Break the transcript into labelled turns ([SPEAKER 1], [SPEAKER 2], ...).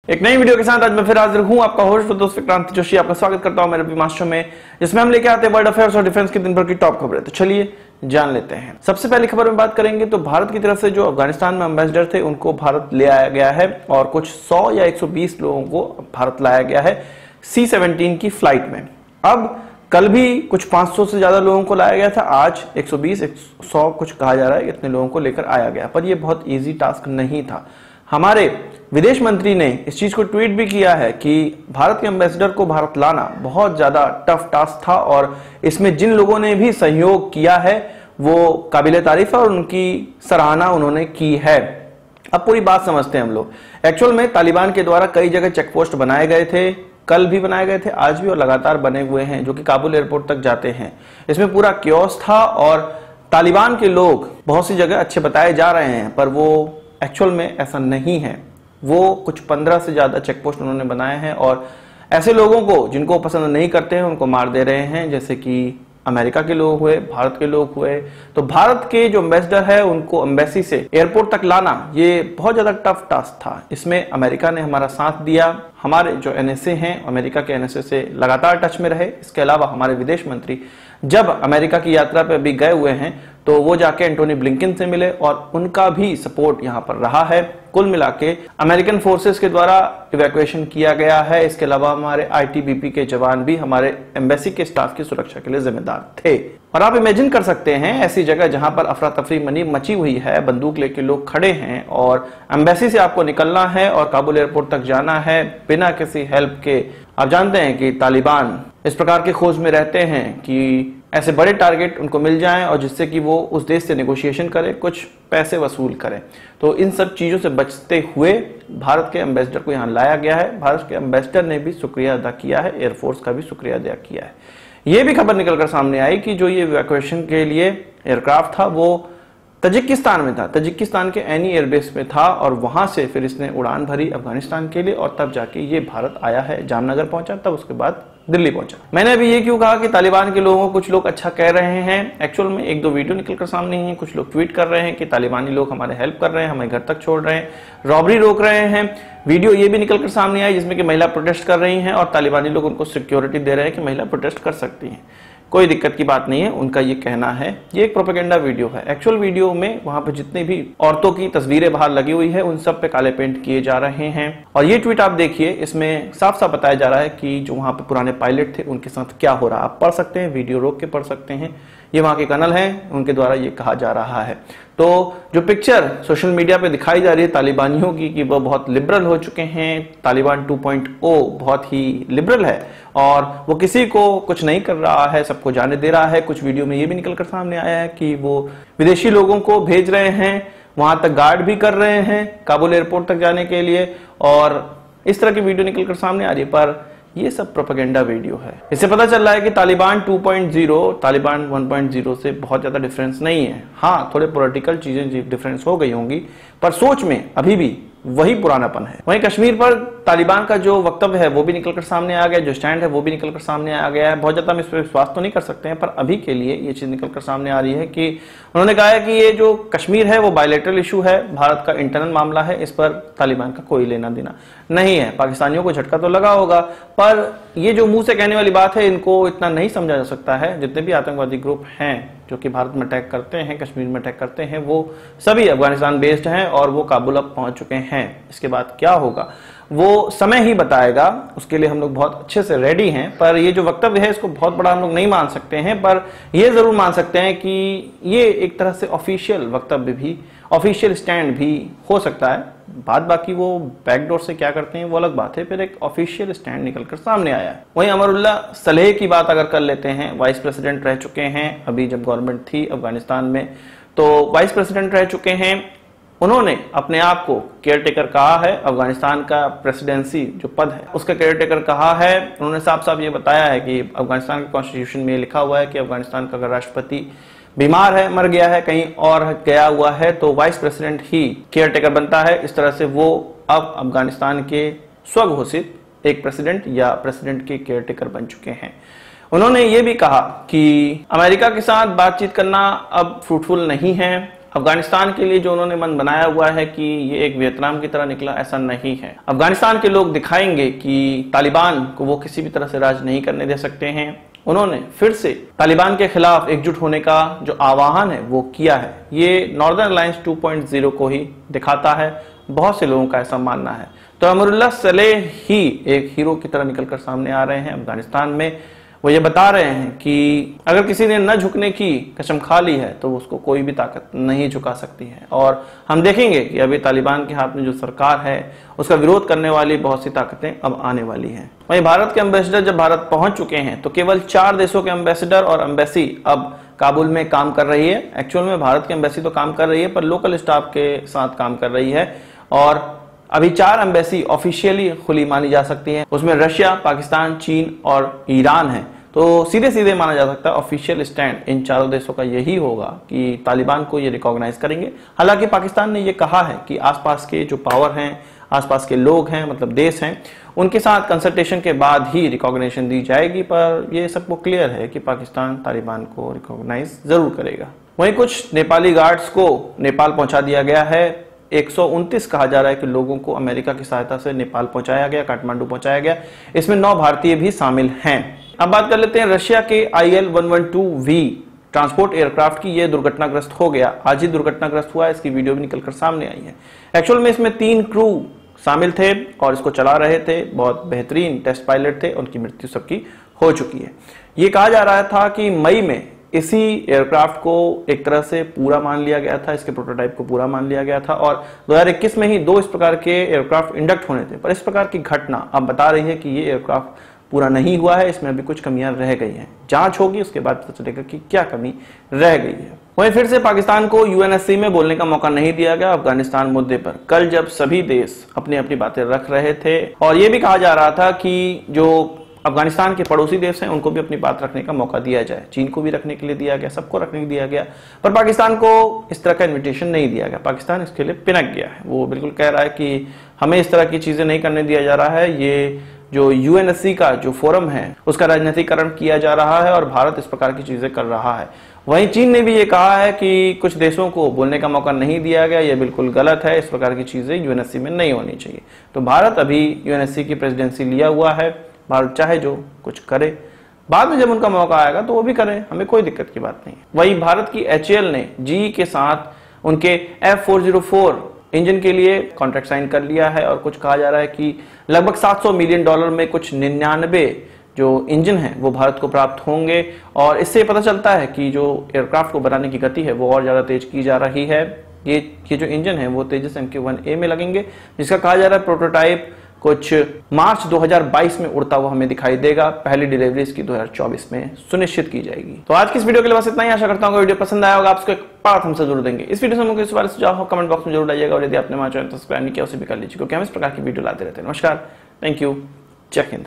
[SPEAKER 1] एक नई वीडियो के साथ आज मैं फिर हाजिर हूं, आपका होस्ट दोस्त विक्रांत जोशी। आपका स्वागत करता हूं मेरे मास्टर में, जिसमें हम लेके आते हैं वर्ल्ड अफेयर्स और डिफेंस की दिन भर की टॉप खबरें। तो चलिए जान लेते हैं। सबसे पहली खबर में बात करेंगे तो भारत की तरफ से जो अफगानिस्तान में एम्बेसडर थे उनको भारत ले आया गया है और कुछ 100 या 120 लोगों को भारत लाया गया है C-17 की फ्लाइट में। अब कल भी कुछ 500 से ज्यादा लोगों को लाया गया था, आज 120 100 कुछ कहा जा रहा है, इतने लोगों को लेकर आया गया। पर यह बहुत इजी टास्क नहीं था। हमारे विदेश मंत्री ने इस चीज को ट्वीट भी किया है कि भारत के एम्बेसडर को भारत लाना बहुत ज्यादा टफ टास्क था और इसमें जिन लोगों ने भी सहयोग किया है वो काबिले तारीफ है और उनकी सराहना उन्होंने की है। अब पूरी बात समझते हैं हम लोग। एक्चुअल में तालिबान के द्वारा कई जगह चेक पोस्ट बनाए गए थे, कल भी बनाए गए थे, आज भी और लगातार बने हुए हैं, जो कि काबुल एयरपोर्ट तक जाते हैं। इसमें पूरा क्योस था और तालिबान के लोग बहुत सी जगह अच्छे बताए जा रहे हैं, पर वो एक्चुअल में ऐसा नहीं है। वो कुछ 15 से ज्यादा चेक पोस्ट उन्होंने बनाए हैं और ऐसे लोगों को जिनको पसंद नहीं करते हैं उनको मार दे रहे हैं, जैसे कि अमेरिका के लोग हुए, भारत के लोग हुए। तो भारत के जो एम्बेसडर है उनको एम्बेसी से एयरपोर्ट तक लाना ये बहुत ज्यादा टफ टास्क था। इसमें अमेरिका ने हमारा साथ दिया, हमारे जो एनएसए हैं अमेरिका के एनएसए से लगातार टच में रहे। इसके अलावा हमारे विदेश मंत्री जब अमेरिका की यात्रा पे अभी गए हुए हैं तो वो जाके एंटोनी ब्लिंकन से मिले और उनका भी सपोर्ट यहाँ पर रहा है। कुल मिला के अमेरिकन फोर्सेस के द्वारा इवैक्यूएशन किया गया है। इसके अलावा हमारे आईटीबीपी के जवान भी हमारे एम्बेसी के स्टाफ की सुरक्षा के लिए जिम्मेदार थे। और आप इमेजिन कर सकते हैं ऐसी जगह जहां पर अफरा तफरी मची हुई है, बंदूक लेके लोग खड़े हैं और एम्बेसी से आपको निकलना है और काबुल एयरपोर्ट तक जाना है बिना किसी हेल्प के। आप जानते हैं कि तालिबान इस प्रकार की खोज में रहते हैं कि ऐसे बड़े टारगेट उनको मिल जाएं और जिससे कि वो उस देश से नेगोशिएशन करें, कुछ पैसे वसूल करें। तो इन सब चीजों से बचते हुए भारत के एम्बेसडर को यहाँ लाया गया है। भारत के एम्बेसडर ने भी शुक्रिया अदा किया है, एयरफोर्स का भी शुक्रिया अदा किया है। ये भी खबर निकलकर सामने आई कि जो ये इवैक्यूएशन के लिए एयरक्राफ्ट था वो तजिकिस्तान में था, तजिकिस्तान के एनी एयरबेस में था और वहां से फिर इसने उड़ान भरी अफगानिस्तान के लिए और तब जाके ये भारत आया है, जामनगर पहुंचा, तब उसके बाद दिल्ली पहुंचा। मैंने अभी ये क्यों कहा कि तालिबान के लोगों को कुछ लोग अच्छा कह रहे हैं। एक्चुअल में एक दो वीडियो निकलकर सामने हैं, कुछ लोग ट्वीट कर रहे हैं कि तालिबानी लोग हमारे हेल्प कर रहे हैं, हमें घर तक छोड़ रहे हैं, रॉबरी रोक रहे हैं। वीडियो ये भी निकलकर सामने आई जिसमें कि महिला प्रोटेस्ट कर रही हैं और तालिबानी लोग उनको सिक्योरिटी दे रहे हैं कि महिला प्रोटेस्ट कर सकती हैं, कोई दिक्कत की बात नहीं है, उनका ये कहना है। ये एक प्रोपेगेंडा वीडियो है। एक्चुअल वीडियो में वहां पे जितनी भी औरतों की तस्वीरें बाहर लगी हुई है उन सब पे काले पेंट किए जा रहे हैं। और ये ट्वीट आप देखिए, इसमें साफ साफ बताया जा रहा है कि जो वहां पे पुराने पायलट थे उनके साथ क्या हो रहा है। आप पढ़ सकते हैं, वीडियो रोक के पढ़ सकते हैं। ये वहां के कर्नल हैं, उनके द्वारा ये कहा जा रहा है। तो जो पिक्चर सोशल मीडिया पे दिखाई जा रही है तालिबानियों की कि वो बहुत लिबरल हो चुके हैं, तालिबान 2.0 बहुत ही लिबरल है और वो किसी को कुछ नहीं कर रहा है, सबको जाने दे रहा है। कुछ वीडियो में ये भी निकलकर सामने आया है कि वो विदेशी लोगों को भेज रहे हैं, वहां तक गार्ड भी कर रहे हैं काबुल एयरपोर्ट तक जाने के लिए, और इस तरह की वीडियो निकलकर सामने आ रही है। पर ये सब प्रोपेगेंडा वीडियो है। इससे पता चल रहा है कि तालिबान 2.0 तालिबान 1.0 से बहुत ज्यादा डिफरेंस नहीं है। हाँ, थोड़े पॉलिटिकल चीजें डिफरेंस हो गई होंगी, पर सोच में अभी भी वही पुरानापन है। वहीं कश्मीर पर तालिबान का जो वक्तव्य है वो भी निकलकर सामने आ गया, जो स्टैंड है वो भी निकलकर सामने आ गया है। बहुत ज्यादा हम इस पर विश्वास तो नहीं कर सकते हैं, पर अभी के लिए ये चीज निकलकर सामने आ रही है कि उन्होंने कहा है कि ये जो कश्मीर है वो बायलैटरल इशू है, भारत का इंटरनल मामला है, इस पर तालिबान का कोई लेना देना नहीं है। पाकिस्तानियों को झटका तो लगा होगा, पर ये जो मुंह से कहने वाली बात है इनको इतना नहीं समझा जा सकता है। जितने भी आतंकवादी ग्रुप हैं जो कि भारत में अटैक करते हैं, कश्मीर में अटैक करते हैं, वो सभी अफगानिस्तान बेस्ड हैं और वो काबुल अब पहुंच चुके हैं। इसके बाद क्या होगा वो समय ही बताएगा, उसके लिए हम लोग बहुत अच्छे से रेडी हैं। पर ये जो वक्तव्य है इसको बहुत बड़ा हम लोग नहीं मान सकते हैं, पर ये जरूर मान सकते हैं कि ये एक तरह से ऑफिशियल वक्तव्य भी, ऑफिशियल स्टैंड भी हो सकता है। बात बाकी वो बैकडोर से क्या करते हैं वो अलग बात है, फिर एक ऑफिशियल स्टैंड निकलकर सामने आया है। वहीं अमरुल्ला सलेह की बात अगर कर लेते हैं, वाइस प्रेसिडेंट रह चुके हैं, अभी जब गवर्नमेंट थी अफगानिस्तान में तो वाइस प्रेसिडेंट रह चुके हैं। उन्होंने अपने आप को केयरटेकर कहा है, अफगानिस्तान का प्रेसिडेंसी जो पद है उसका केयरटेकर कहा है। उन्होंने साफ साफ ये बताया है कि अफगानिस्तान के कॉन्स्टिट्यूशन में लिखा हुआ है कि अफगानिस्तान का अगर राष्ट्रपति बीमार है, मर गया है, कहीं और गया हुआ है तो वाइस प्रेसिडेंट ही केयरटेकर बनता है। इस तरह से वो अब अफगानिस्तान के स्वघोषित एक प्रेसिडेंट या प्रेसिडेंट के केयरटेकर बन चुके हैं। उन्होंने ये भी कहा कि अमेरिका के साथ बातचीत करना अब फ्रूटफुल नहीं है अफगानिस्तान के लिए जो उन्होंने मन बनाया हुआ है कि ये एक वियतनाम की तरह निकला, ऐसा नहीं है। अफगानिस्तान के लोग दिखाएंगे कि तालिबान को वो किसी भी तरह से राज नहीं करने दे सकते हैं। उन्होंने फिर से तालिबान के खिलाफ एकजुट होने का जो आह्वान है वो किया है। ये नॉर्दर्न अलायंस 2.0 को ही दिखाता है, बहुत से लोगों का ऐसा मानना है। तो अमरुल्लाह सलेह ही एक हीरो की तरह निकलकर सामने आ रहे हैं अफगानिस्तान में। वो ये बता रहे हैं कि अगर किसी ने न झुकने की कसम खा ली है तो उसको कोई भी ताकत नहीं झुका सकती है। और हम देखेंगे कि अभी तालिबान के हाथ में जो सरकार है उसका विरोध करने वाली बहुत सी ताकतें अब आने वाली हैं। वहीं भारत के एम्बेसडर जब भारत पहुंच चुके हैं तो केवल 4 देशों के एम्बेसडर और एम्बेसी अब काबुल में काम कर रही है। एक्चुअल में भारत की एम्बेसी तो काम कर रही है पर लोकल स्टाफ के साथ काम कर रही है। और अभी 4 एम्बेसी ऑफिशियली खुली मानी जा सकती हैं। उसमें रशिया, पाकिस्तान, चीन और ईरान है। तो सीधे सीधे माना जा सकता है ऑफिशियल स्टैंड इन चारों देशों का यही होगा कि तालिबान को ये रिकॉग्नाइज करेंगे। हालांकि पाकिस्तान ने ये कहा है कि आसपास के जो पावर हैं, आसपास के लोग हैं, मतलब देश हैं, उनके साथ कंसल्टेशन के बाद ही रिकॉग्निशन दी जाएगी। पर ये सबको क्लियर है कि पाकिस्तान तालिबान को रिकॉग्नाइज जरूर करेगा। वहीं कुछ नेपाली गार्ड्स को नेपाल पहुंचा दिया गया है। 129 कहा जा रहा है कि लोगों को अमेरिका की सहायता से नेपाल पहुंचाया गया, काठमांडू पहुंचाया गया। इसमें 9 भारतीय भी शामिल हैं। अब बात कर लेते हैं रशिया के IL-112V ट्रांसपोर्ट एयरक्राफ्ट की। यह दुर्घटनाग्रस्त हो गया, आज ही दुर्घटनाग्रस्त हुआ। इसकी वीडियो भी निकलकर सामने आई है। एक्चुअल में इसमें 3 क्रू शामिल थे और इसको चला रहे थे। बहुत बेहतरीन टेस्ट पायलट थे, उनकी मृत्यु सबकी हो चुकी है। ये कहा जा रहा था कि मई में इसी एयरक्राफ्ट को एक तरह से पूरा मान लिया गया था, इसके प्रोटोटाइप को पूरा मान लिया गया था और 2021 में ही 2 इस प्रकार के एयरक्राफ्ट इंडक्ट होने थे। पर इस प्रकार की घटना अब बता रही है कि ये एयरक्राफ्ट पूरा नहीं हुआ है, इसमें अभी कुछ कमियां रह गई हैं। जांच होगी, उसके बाद पता चलेगा कि क्या कमी रह गई है। वहीं फिर से पाकिस्तान को UNSC में बोलने का मौका नहीं दिया गया अफगानिस्तान मुद्दे पर। कल जब सभी देश अपनी अपनी बातें रख रहे थे और यह भी कहा जा रहा था कि जो अफगानिस्तान के पड़ोसी देश हैं उनको भी अपनी बात रखने का मौका दिया जाए, चीन को भी रखने के लिए दिया गया, सबको रखने के लिए दिया गया, पर पाकिस्तान को इस तरह का इन्विटेशन नहीं दिया गया। पाकिस्तान इसके लिए पिनक गया है। वो बिल्कुल कह रहा है कि हमें इस तरह की चीजें नहीं करने दिया जा रहा है। ये जो UNSC का जो फोरम है उसका राजनीतिकरण किया जा रहा है और भारत इस प्रकार की चीजें कर रहा है। वहीं चीन ने भी ये कहा है कि कुछ देशों को बोलने का मौका नहीं दिया गया, ये बिल्कुल गलत है, इस प्रकार की चीजें UNSC में नहीं होनी चाहिए। तो भारत अभी UNSC की प्रेसिडेंसी लिया हुआ है। भारत चाहे जो कुछ करे, बाद में जब उनका मौका आएगा तो वो भी करें, हमें कोई दिक्कत की बात नहीं। वहीं भारत की HAL ने GE के साथ उनके F404 इंजन के लिए कॉन्ट्रैक्ट साइन कर लिया है और कुछ कहा जा रहा है कि लगभग $700 मिलियन में कुछ 99 जो इंजन है वो भारत को प्राप्त होंगे। और इससे पता चलता है कि जो एयरक्राफ्ट को बनाने की गति है वो और ज्यादा तेज की जा रही है। ये जो इंजन है वो तेजस MK-1A में लगेंगे, जिसका कहा जा रहा है प्रोटोटाइप कुछ मार्च 2022 में उड़ता हुआ हमें दिखाई देगा। पहली डिलीवरी इसकी 2024 में सुनिश्चित की जाएगी। तो आज की इस वीडियो के लिए बस इतना ही। आशा करता हूँ वीडियो पसंद आया होगा। आपको एक बात हमसे जरूर देंगे। इस वीडियो से मुझे इस बारे में सुझाव हो कमेंट बॉक्स में जरूर लाइएगा और यदि आपने हमारा चैनल सब्सक्राइब नहीं किया उसे भी कर लीजिए, क्योंकि हम इस प्रकार की वीडियो लाते रहते हैं। नमस्कार, थैंक यू, जय हिंद।